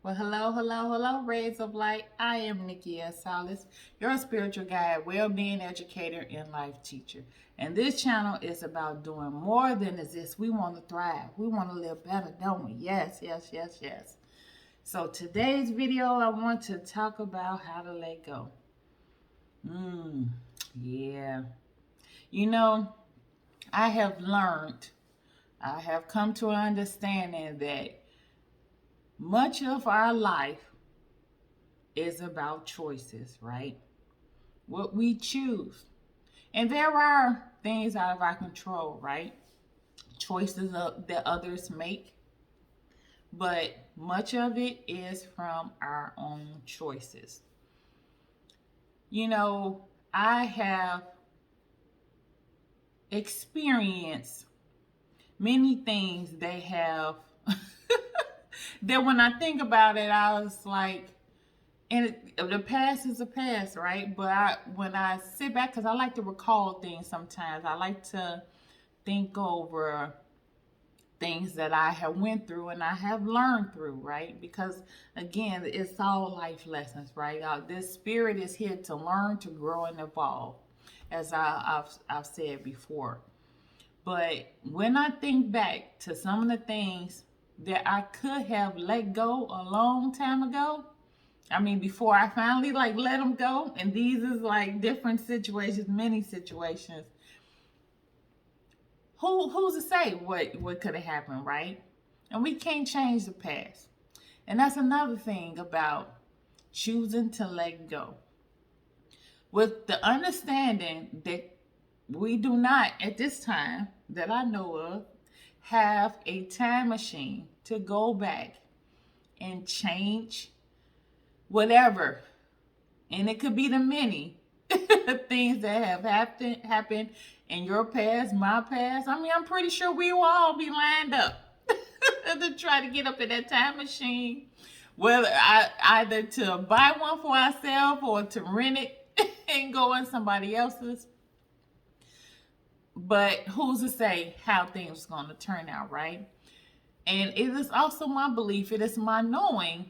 Well, hello, rays of light. I am Nikei S Salas, your spiritual guide, well-being educator, and life teacher. And this channel is about doing more than this. We want to thrive. We want to live better, don't we? Yes. So today's video, I want to talk about how to let go. Yeah. You know, I have come to an understanding that much of our life is about choices, right? What we choose. And there are things out of our control, right? Choices that others make. But much of it is from our own choices. You know, I have experienced many things they have that when I think about it, I was like, and the past is the past, right? But when I sit back, because I like to recall things sometimes, I like to think over things that I have went through and I have learned through, right? Because again, it's all life lessons, right? This spirit is here to learn, to grow, and evolve, as I've said before. But when I think back to some of the things that I could have let go a long time ago, I mean, before I finally let them go, and these is different situations, many situations. Who's to say what could have happened, right? And we can't change the past. And that's another thing about choosing to let go. With the understanding that we do not, at this time that I know of, have a time machine to go back and change whatever. And it could be the many things that have happened in your past, my past. I mean, I'm pretty sure we will all be lined up to try to get up in that time machine, whether either to buy one for ourselves or to rent it and go in somebody else's. But who's to say how things are going to turn out, right? And it is also my belief, it is my knowing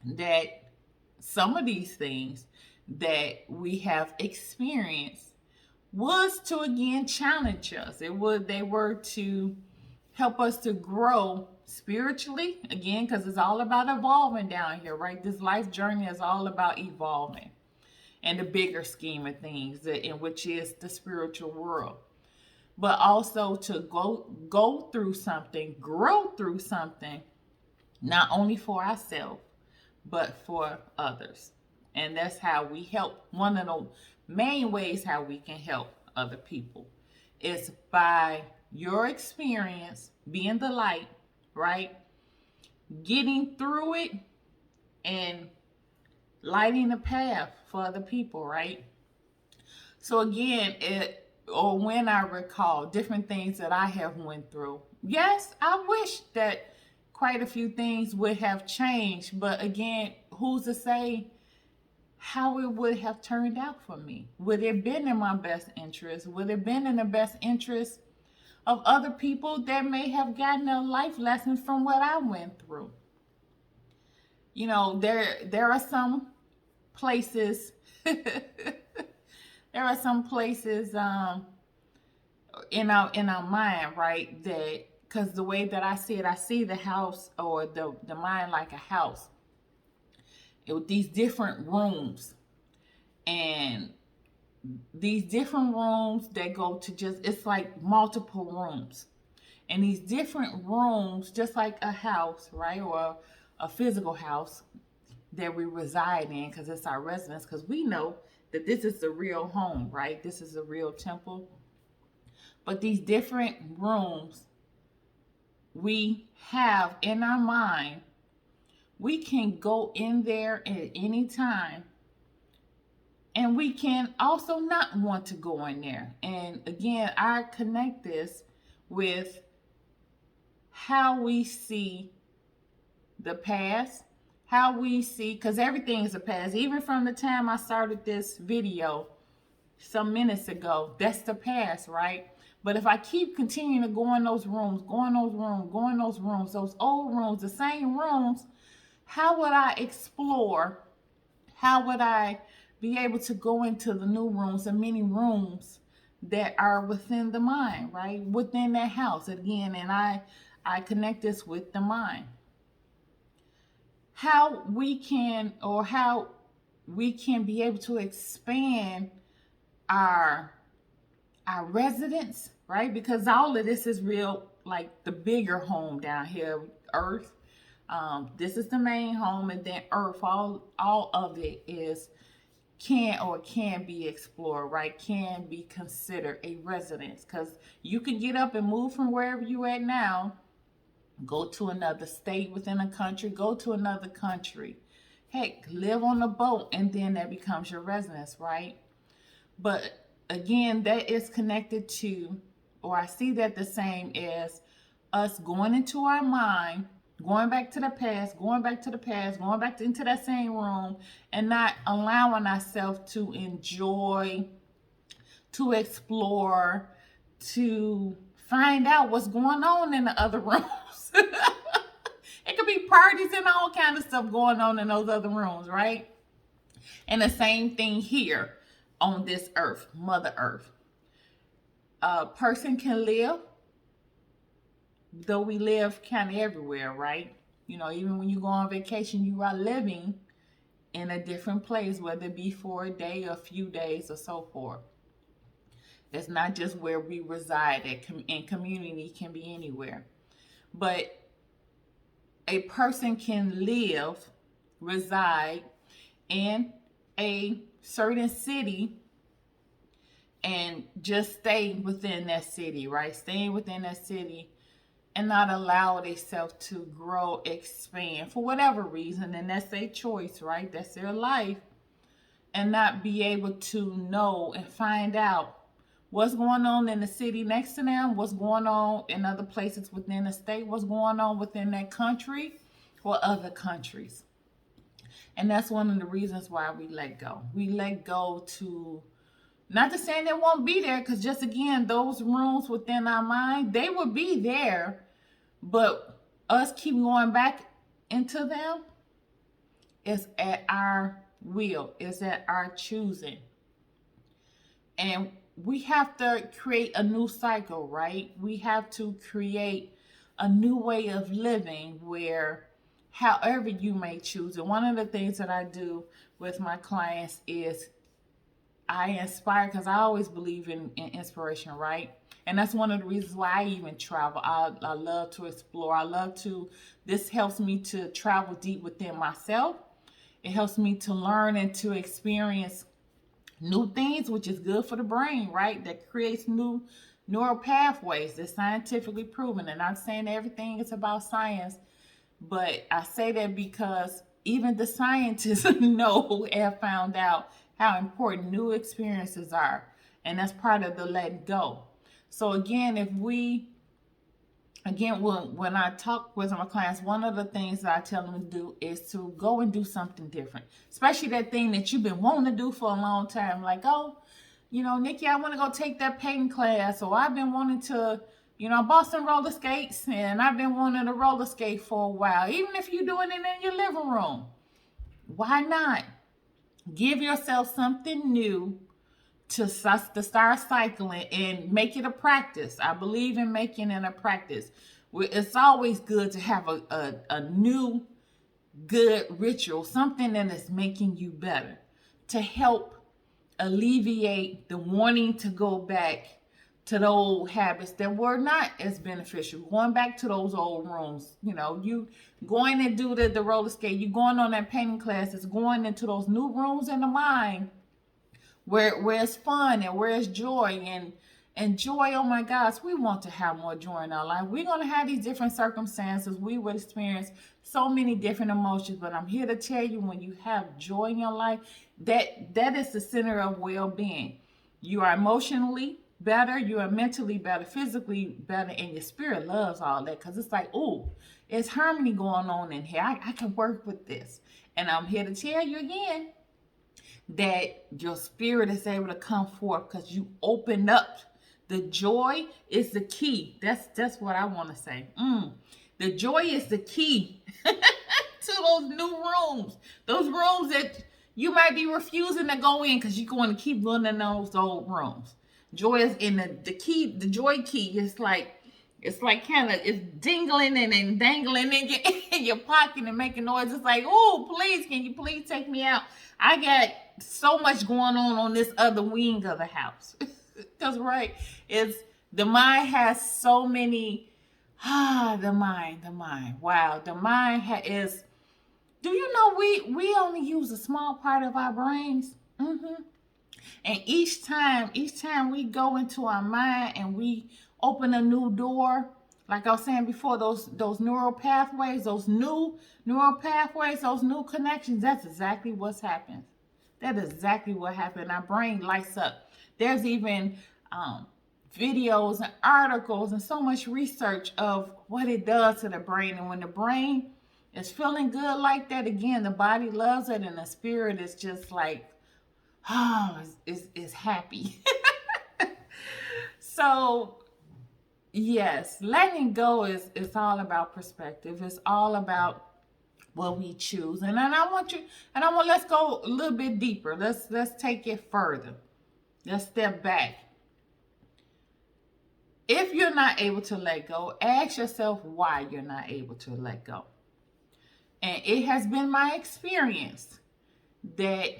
that some of these things that we have experienced was to again challenge us. They were to help us to grow spiritually, again, because it's all about evolving down here, right? This life journey is all about evolving and the bigger scheme of things, in which is the spiritual world. But also to go through something, grow through something, not only for ourselves, but for others. And that's how we help. One of the main ways how we can help other people is by your experience, being the light, right? Getting through it and lighting the path for other people, right? So again, when I recall different things that I have went through, yes, I wish that quite a few things would have changed. But again, who's to say how it would have turned out for me? Would it have been in my best interest? Would it have been in the best interest of other people that may have gotten a life lesson from what I went through? You know, there are some places there are some places in our mind, right? That because the way that I see it, I see the house or the mind like a house. With these different rooms, and these different rooms that go to it's like multiple rooms. And these different rooms, just like a house, right? Or a physical house that we reside in because it's our residence, because we know that this is the real home, right? This is a real temple. But these different rooms we have in our mind, we can go in there at any time, and we can also not want to go in there. And again, I connect this with how we see the past, how we see, because everything is a past. Even from the time I started this video some minutes ago, that's the past, right? But if I keep continuing to go in those rooms, those old rooms, the same rooms, How would I explore? How would I be able to go into the new rooms and many rooms that are within the mind, right? Within that house again, and I connect this with the mind. How we can, or how we can be able to expand our residence, right? Because all of this is real, like the bigger home down here, Earth. This is the main home, and then Earth. All of it is can be explored, right? Can be considered a residence, because you can get up and move from wherever you at now, go to another state within a country, go to another country. Heck, live on a boat, and then that becomes your residence, right? But again, that is connected to, or I see that the same as us going into our mind, going back to the past, going back into that same room, and not allowing ourselves to enjoy, to explore, to find out what's going on in the other rooms. It could be parties and all kind of stuff going on in those other rooms, right? And the same thing here on this earth, Mother Earth. A person can live, though we live kind of everywhere, right? You know, even when you go on vacation, you are living in a different place, whether it be for a day or a few days or so forth. It's not just where we reside at, and community can be anywhere. But a person can live, reside in a certain city and just stay within that city, right? Staying within that city and not allow themselves to grow, expand for whatever reason. And that's their choice, right? That's their life. And not be able to know and find out what's going on in the city next to them, what's going on in other places within the state, what's going on within that country or other countries. And that's one of the reasons why we let go. We let go to, not to say they won't be there, because just again, those rooms within our mind, they will be there, but us keep going back into them is at our will, is at our choosing. And we have to create a new cycle, right? We have to create a new way of living where, however you may choose it. One of the things that I do with my clients is I inspire, because I always believe in inspiration, right? And that's one of the reasons why I even travel. I love to explore. This helps me to travel deep within myself. It helps me to learn and to experience new things, which is good for the brain, right? That creates new neural pathways that's scientifically proven. And I'm saying everything is about science, but I say that because even the scientists know and have found out how important new experiences are. And that's part of the letting go. So again, when I talk with my clients, one of the things that I tell them to do is to go and do something different, especially that thing that you've been wanting to do for a long time. Like, oh, Nikki, I want to go take that painting class, or I've been wanting to, I bought some roller skates and I've been wanting to roller skate for a while. Even if you're doing it in your living room, why not give yourself something new to start cycling and make it a practice? I believe in making it a practice. It's always good to have a new good ritual, something that is making you better, to help alleviate the wanting to go back to the old habits that were not as beneficial. Going back to those old rooms, you going to do the roller skate, you going on that painting classes, going into those new rooms in the mind where it's fun and where it's joy and joy. Oh my gosh, we want to have more joy in our life. We're going to have these different circumstances. We will experience so many different emotions, but I'm here to tell you, when you have joy in your life, that is the center of well-being. You are emotionally better, you are mentally better, physically better, and your spirit loves all that, because it's like, oh, it's harmony going on in here. I can work with this. And I'm here to tell you again that your spirit is able to come forth because you open up. The joy is the key. That's what I want to say. The joy is the key to those new rooms, those rooms that you might be refusing to go in because you're going to keep running in those old rooms. Joy is in the key, the joy key is like, it's like kind of, it's dingling and dangling in your pocket and making noise. It's like, oh, please, can you please take me out? I got so much going on this other wing of the house. Because, right, it's, the mind has so many, the mind. Wow, the mind is, do you know we only use a small part of our brains? And each time we go into our mind and we open a new door, like I was saying before, those neural pathways, those new neural pathways, those new connections, that's exactly what's happened. That is exactly what happened. Our brain lights up. There's even videos and articles and so much research of what it does to the brain. And when the brain is feeling good like that, again, the body loves it and the spirit is just like, oh, is happy. So yes, letting go is all about perspective. It's all about what we choose. And then let's go a little bit deeper. Let's take it further. Let's step back. If you're not able to let go, ask yourself why you're not able to let go. And it has been my experience that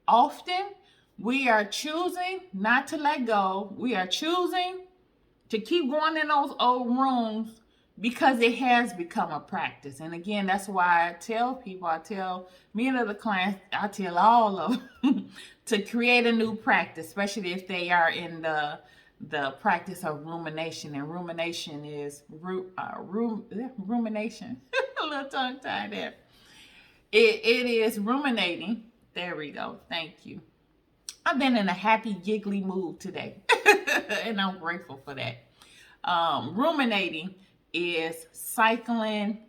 often we are choosing not to let go. We are choosing to keep going in those old rooms because it has become a practice. And again, that's why I tell people, I tell many of the clients, I tell all of them to create a new practice, especially if they are in the practice of rumination. And rumination is rumination. A little tongue tied there. It is ruminating. There we go. Thank you. I've been in a happy, giggly mood today, and I'm grateful for that. Ruminating is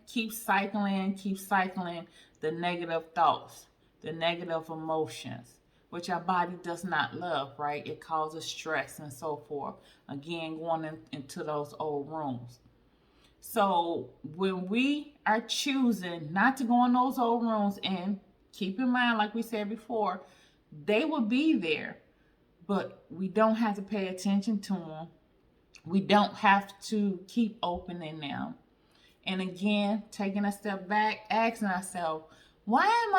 keep cycling the negative thoughts, the negative emotions, which our body does not love, right? It causes stress and so forth. Again, going into those old rooms. So when we are choosing not to go in those old rooms, and keep in mind, like we said before, they will be there, but we don't have to pay attention to them. We don't have to keep opening them. And again, taking a step back, asking ourselves, why am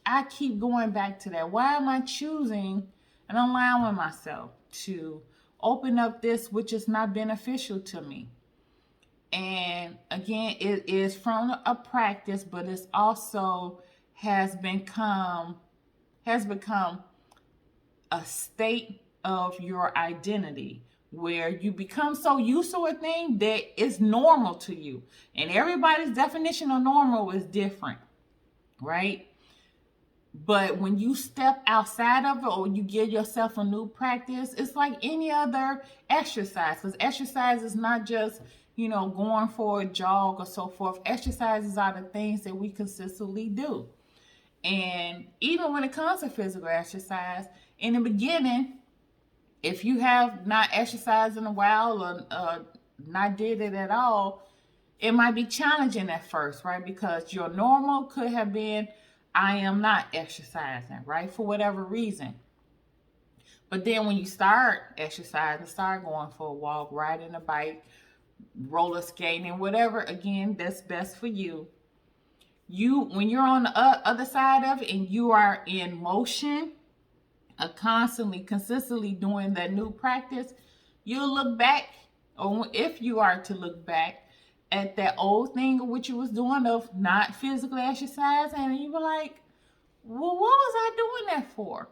I keep going back to that? Why am I choosing and allowing myself to open up this which is not beneficial to me? And again, it is from a practice, but it's also has become a state of your identity, where you become so used to a thing that it's normal to you. And everybody's definition of normal is different, right? But when you step outside of it, or you give yourself a new practice, it's like any other exercise. Because exercise is not just, going for a jog or so forth. Exercises are the things that we consistently do. And even when it comes to physical exercise, in the beginning, if you have not exercised in a while or not did it at all, it might be challenging at first, right? Because your normal could have been, I am not exercising, right? For whatever reason. But then when you start exercising, start going for a walk, riding a bike, roller skating, whatever, again, that's best for you. When you're on the other side of it and you are in motion, consistently doing that new practice, you'll look back, or if you are to look back at that old thing of what you was doing of not physically exercising, and you were like, well, what was I doing that for?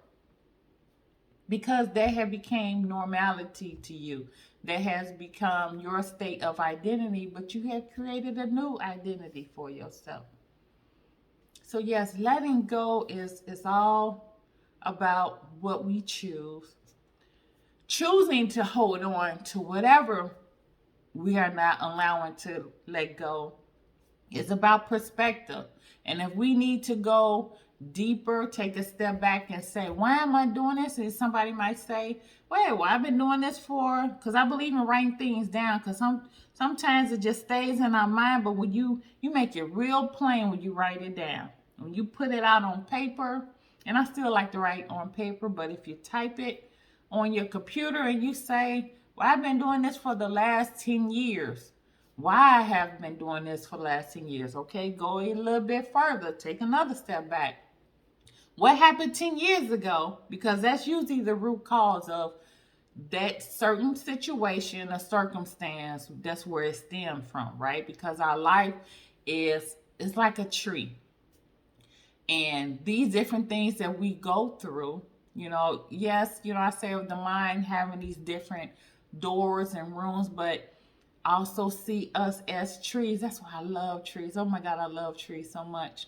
Because that had become normality to you. That has become your state of identity, but you have created a new identity for yourself. So yes, letting go is all about what we choose. Choosing to hold on to whatever we are not allowing to let go is about perspective. And if we need to go deeper, take a step back and say, why am I doing this? And somebody might say, wait, well, I've been doing this for, because I believe in writing things down, because sometimes it just stays in our mind, but when you make it real plain when you write it down. When you put it out on paper, and I still like to write on paper, but if you type it on your computer and you say, well, I've been doing this for the last 10 years. Why I have been doing this for the last 10 years? Okay, go a little bit further. Take another step back. What happened 10 years ago? Because that's usually the root cause of that certain situation or circumstance. That's where it stemmed from, right? Because our life is like a tree. And these different things that we go through, yes, I say of the mind having these different doors and rooms, but I also see us as trees. That's why I love trees. Oh my God, I love trees so much.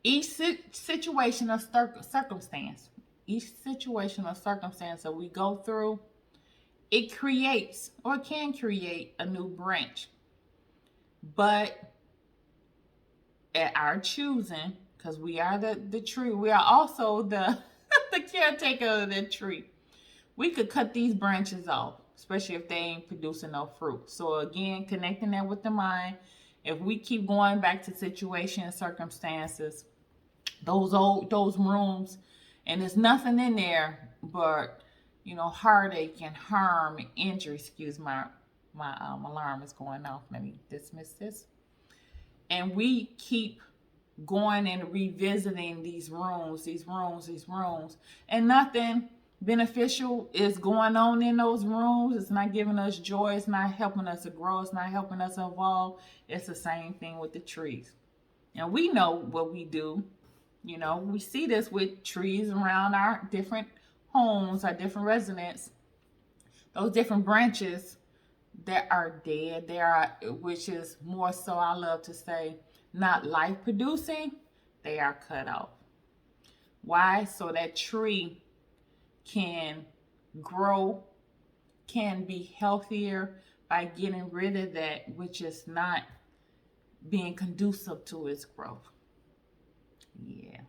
Each situation or circumstance that we go through, it creates or can create a new branch. But at our choosing, because we are the tree, we are also the caretaker of the tree. We could cut these branches off, especially if they ain't producing no fruit. So again, connecting that with the mind. If we keep going back to situations, circumstances, those rooms, and there's nothing in there but heartache and harm and injury. Excuse my alarm is going off. Let me dismiss this. And we keep going and revisiting these rooms, and nothing beneficial is going on in those rooms. It's not giving us joy. It's not helping us to grow. It's not helping us evolve. It's the same thing with the trees. And we know what we do. We see this with trees around our different homes, our different residents. Those different branches that are dead, which is more so, I love to say, not life producing, they are cut off. Why? So that tree can grow, can be healthier by getting rid of that which is not being conducive to its growth. Yeah.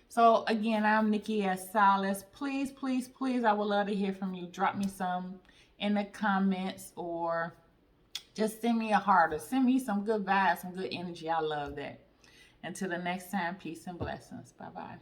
So again, I'm Nikei S Salas. Please, please, please, I would love to hear from you. Drop me some in the comments, or just send me a heart, or send me some good vibes, some good energy. I love that. Until the next time, peace and blessings. Bye-bye.